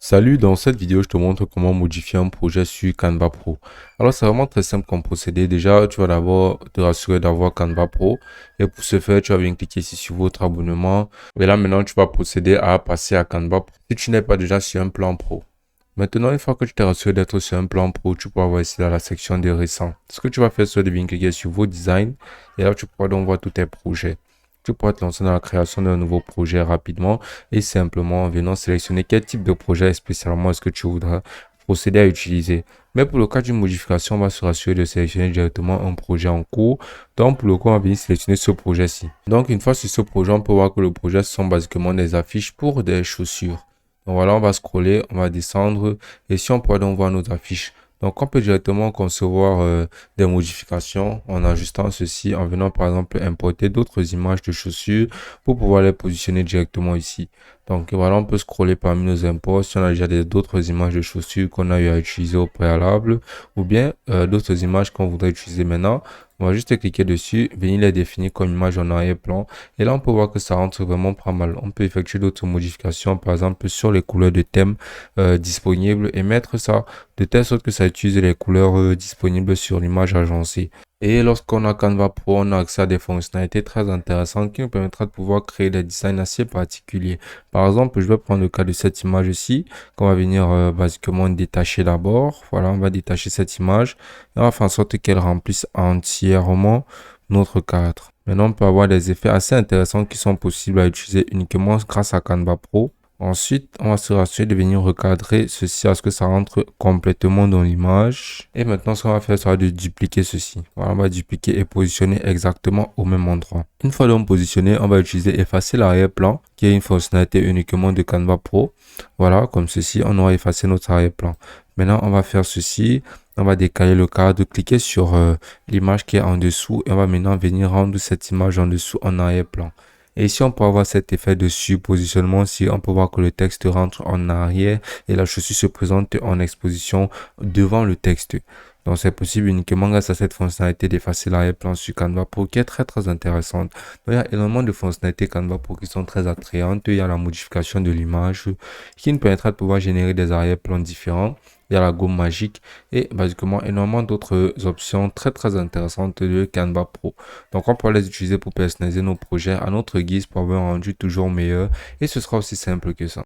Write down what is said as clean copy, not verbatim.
Salut, dans cette vidéo, je te montre comment modifier un projet sur Canva Pro. Alors, c'est vraiment très simple comme procédé. Déjà, tu vas d'abord te rassurer d'avoir Canva Pro. Et pour ce faire, tu vas venir cliquer ici sur votre abonnement. Et là, maintenant, tu vas procéder à passer à Canva Pro si tu n'es pas déjà sur un plan pro. Maintenant, une fois que tu t'es rassuré d'être sur un plan pro, tu pourras voir ici dans la section des récents. Ce que tu vas faire, c'est de venir cliquer sur vos designs. Et là, tu pourras donc voir tous tes projets. Tu pourras te lancer dans la création d'un nouveau projet rapidement et simplement en venant sélectionner quel type de projet spécialement est-ce que tu voudras procéder à utiliser. Mais pour le cas d'une modification, on va se rassurer de sélectionner directement un projet en cours. Donc, pour le coup, on va venir sélectionner ce projet-ci. Donc, une fois sur ce projet, on peut voir que le projet ce sont basiquement des affiches pour des chaussures. Donc voilà, on va scroller, on va descendre et si on pourra donc voir nos affiches. Donc, on peut directement concevoir des modifications en ajustant ceci, en venant par exemple importer d'autres images de chaussures pour pouvoir les positionner directement ici. Donc voilà, on peut scroller parmi nos imports si on a déjà d'autres images de chaussures qu'on a eu à utiliser au préalable ou bien d'autres images qu'on voudrait utiliser maintenant. On va juste cliquer dessus, venir les définir comme image en arrière-plan. Et là, on peut voir que ça rentre vraiment pas mal. On peut effectuer d'autres modifications, par exemple sur les couleurs de thème disponibles et mettre ça de telle sorte que ça utilise les couleurs disponibles sur l'image agencée. Et lorsqu'on a Canva Pro, on a accès à des fonctionnalités très intéressantes qui nous permettra de pouvoir créer des designs assez particuliers. Par exemple, je vais prendre le cas de cette image ici, qu'on va venir basiquement détacher d'abord. Voilà, on va détacher cette image et on va faire en sorte qu'elle remplisse entièrement notre cadre. Maintenant, on peut avoir des effets assez intéressants qui sont possibles à utiliser uniquement grâce à Canva Pro. Ensuite, on va se rassurer de venir recadrer ceci à ce que ça rentre complètement dans l'image. Et maintenant, ce qu'on va faire, sera de dupliquer ceci. Voilà, on va dupliquer et positionner exactement au même endroit. Une fois donc positionné, on va utiliser effacer l'arrière-plan, qui est une fonctionnalité uniquement de Canva Pro. Voilà, comme ceci, on aura effacé notre arrière-plan. Maintenant, on va faire ceci. On va décaler le cadre, cliquer sur l'image qui est en dessous et on va maintenant venir rendre cette image en dessous en arrière-plan. Et ici, on peut avoir cet effet de superpositionnement. Si on peut voir que le texte rentre en arrière et la chaussure se présente en exposition devant le texte. Donc, c'est possible uniquement grâce à cette fonctionnalité d'effacer l'arrière-plan sur Canva Pro qui est très intéressante. Donc, il y a énormément de fonctionnalités Canva Pro qui sont très attrayantes. Il y a la modification de l'image qui nous permettra de pouvoir générer des arrière-plans différents. Il y a la gomme magique et basiquement énormément d'autres options très intéressantes de Canva Pro. Donc, on pourra les utiliser pour personnaliser nos projets à notre guise pour avoir un rendu toujours meilleur et ce sera aussi simple que ça.